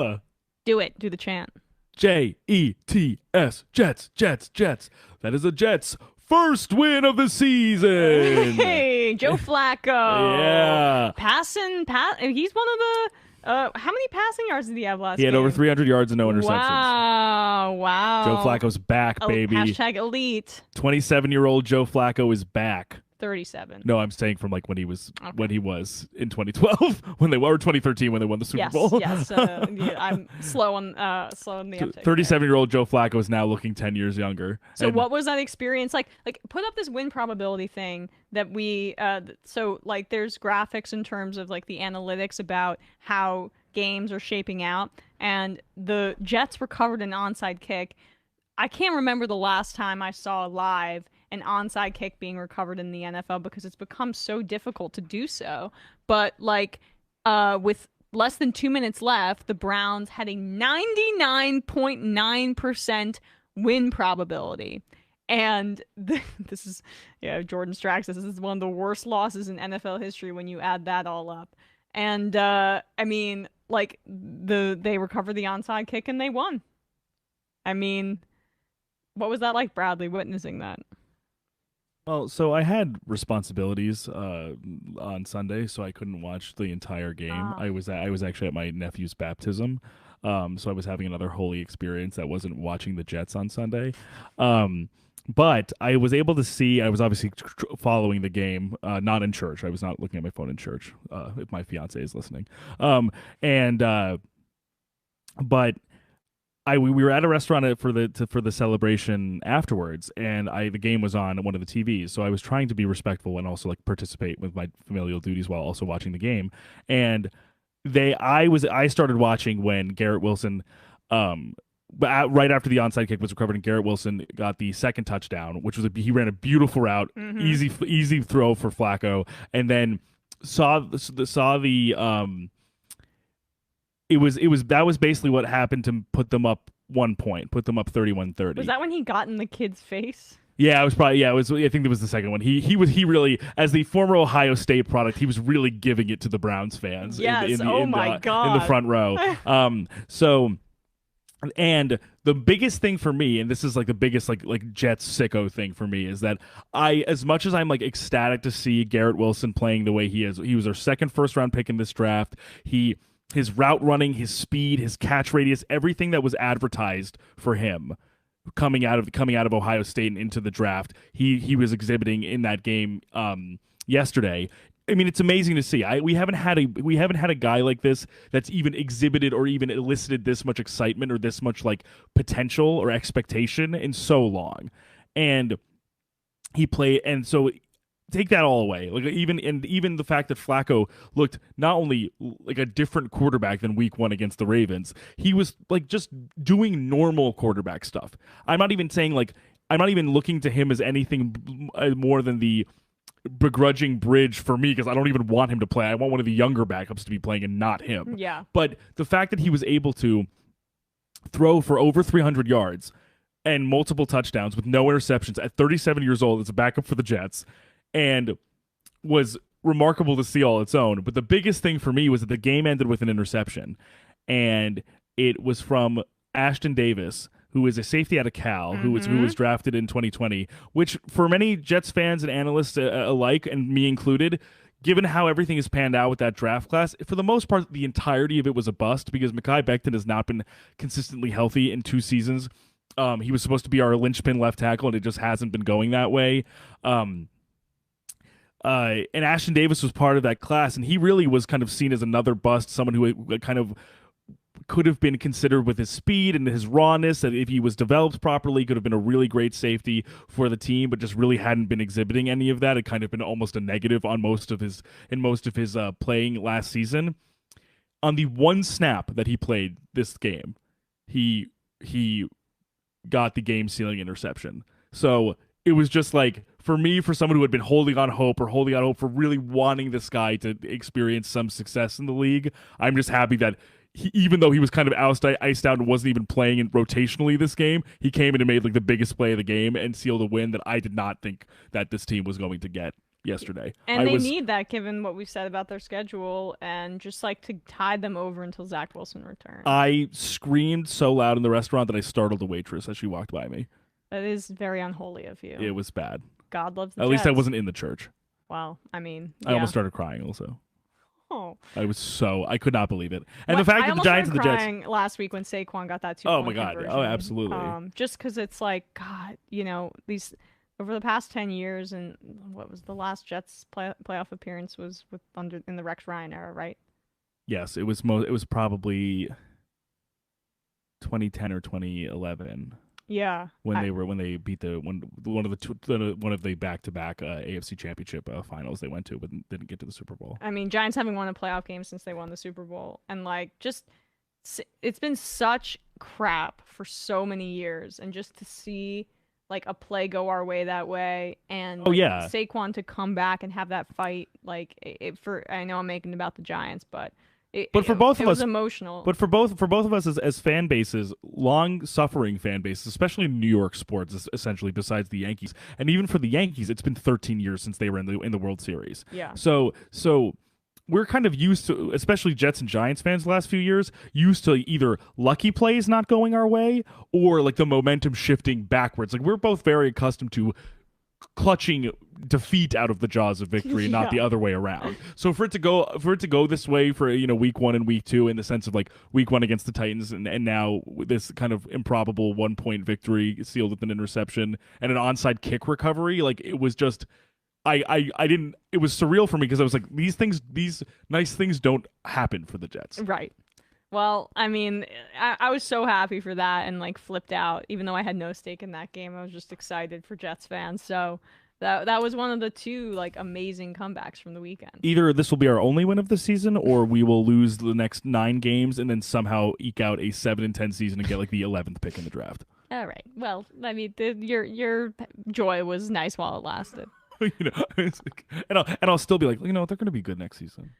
go. Do it. Do the chant. Jets, Jets, Jets, Jets. That is the Jets' first win of the season. Hey, Joe Flacco. Yeah. He's one of the. How many passing yards did he have last He had game? over 300 yards and no interceptions. Wow. Wow. Joe Flacco's back, baby. Hashtag elite. 27-year-old Joe Flacco is back. 37. No, I'm saying from like when he was in 2012 when they were 2013 when they won the Super Bowl. Yes. Yeah, I'm slow on the uptake. 37-year-old Joe Flacco is now looking 10 years younger. So what was that experience like? Like put up this win probability thing that we so like there's graphics in terms of like the analytics about how games are shaping out, and the Jets recovered an onside kick. I can't remember the last time I saw live an onside kick being recovered in the NFL because it's become so difficult to do so. But like with less than 2 minutes left, the Browns had a 99.9% win probability. And this is, Jordan Strax, this is one of the worst losses in NFL history when you add that all up. And I mean, like they recovered the onside kick and they won. I mean, what was that like, Bradley, witnessing that? Well, so I had responsibilities on Sunday, so I couldn't watch the entire game. I was actually at my nephew's baptism, so I was having another holy experience that wasn't watching the Jets on Sunday. But I was able to see. I was obviously following the game, not in church. I was not looking at my phone in church. If my fiance is listening, but. We were at a restaurant for the celebration afterwards, and the game was on one of the TVs. So I was trying to be respectful and also like participate with my familial duties while also watching the game. And I started watching when Garrett Wilson, right after the onside kick was recovered, and Garrett Wilson got the second touchdown, which was he ran a beautiful route, easy throw for Flacco, and then saw the. That was basically what happened to put them up 1 point, put them up 31-30. Was that when he got in the kid's face? Yeah, it was probably I think it was the second one. He really, as the former Ohio State product, he was really giving it to the Browns fans. Yes, my God. In the front row. And the biggest thing for me, and this is like the biggest like Jets sicko thing for me, is that as much as I'm like ecstatic to see Garrett Wilson playing the way he is, he was our second first round pick in this draft. His route running, his speed, his catch radius, everything that was advertised for him coming out of Ohio State and into the draft, he was exhibiting in that game yesterday. I mean, it's amazing to see. We haven't had a guy like this that's even exhibited or even elicited this much excitement or this much like potential or expectation in so long. And he played, and so take that all away. Like even the fact that Flacco looked not only like a different quarterback than week 1 against the Ravens, he was like just doing normal quarterback stuff. I'm not even looking to him as anything more than the begrudging bridge for me, because I don't even want him to play. I want one of the younger backups to be playing and not him. Yeah. But the fact that he was able to throw for over 300 yards and multiple touchdowns with no interceptions at 37 years old as a backup for the Jets, and was remarkable to see all its own. But the biggest thing for me was that the game ended with an interception, and it was from Ashton Davis, who is a safety out of Cal, who was drafted in 2020, which for many Jets fans and analysts alike, and me included, given how everything has panned out with that draft class, for the most part, the entirety of it was a bust, because Mekhi Becton has not been consistently healthy in 2 seasons. He was supposed to be our linchpin left tackle, and it just hasn't been going that way. And Ashton Davis was part of that class, and he really was kind of seen as another bust, someone who kind of could have been considered with his speed and his rawness, that if he was developed properly, could have been a really great safety for the team, but just really hadn't been exhibiting any of that. It kind of been almost a negative on most of his playing last season. On the one snap that he played this game, he got the game-sealing interception. So it was just like, for me, for someone who had been holding on hope for really wanting this guy to experience some success in the league, I'm just happy that even though he was kind of iced out and wasn't even playing in rotationally this game, he came in and made like the biggest play of the game and sealed a win that I did not think that this team was going to get yesterday. And they need that given what we've said about their schedule and just like to tide them over until Zach Wilson returns. I screamed so loud in the restaurant that I startled a waitress as she walked by me. That is very unholy of you. It was bad. God loves the At Jets. least I wasn't in the church. Well, I mean, I almost started crying also. Oh. I could not believe it. And the fact that the Giants and the Jets. I almost started crying last week when Saquon got that 2-point Oh my God. conversion. Oh, absolutely. Just because it's like, God, these over the past 10 years, and what was the last Jets playoff appearance was in the Rex Ryan era, right? Yes, it was probably 2010 or 2011. Yeah, when they beat one of the back-to-back AFC Championship finals they went to, but didn't get to the Super Bowl. I mean, Giants haven't won a playoff game since they won the Super Bowl, and like it's been such crap for so many years, and just to see like a play go our way that way, and Saquon to come back and have that fight, like I know I'm making it about the Giants, but. For both of us, it was emotional. But for both of us as fan bases, long-suffering fan bases, especially in New York sports, essentially, besides the Yankees, and even for the Yankees, it's been 13 years since they were in the World Series. Yeah. So we're kind of used to, especially Jets and Giants fans, the last few years, used to either lucky plays not going our way or like the momentum shifting backwards. Like we're both very accustomed to clutching defeat out of the jaws of victory and not the other way around. So for it to go this way for week 1 and week 2 in the sense of like week 1 against the Titans and now this kind of improbable 1-point victory sealed with an interception and an onside kick recovery, like it was just I didn't it was surreal for me because I was like these nice things don't happen for the Jets. Right. Well, I mean, I was so happy for that and like flipped out, even though I had no stake in that game. I was just excited for Jets fans. So that was one of the two like amazing comebacks from the weekend. Either this will be our only win of the season, or we will lose the next 9 games and then somehow eke out a 7-10 season and get like the 11th pick in the draft. All right. Well, I mean, your joy was nice while it lasted. And I'll still be like, they're going to be good next season.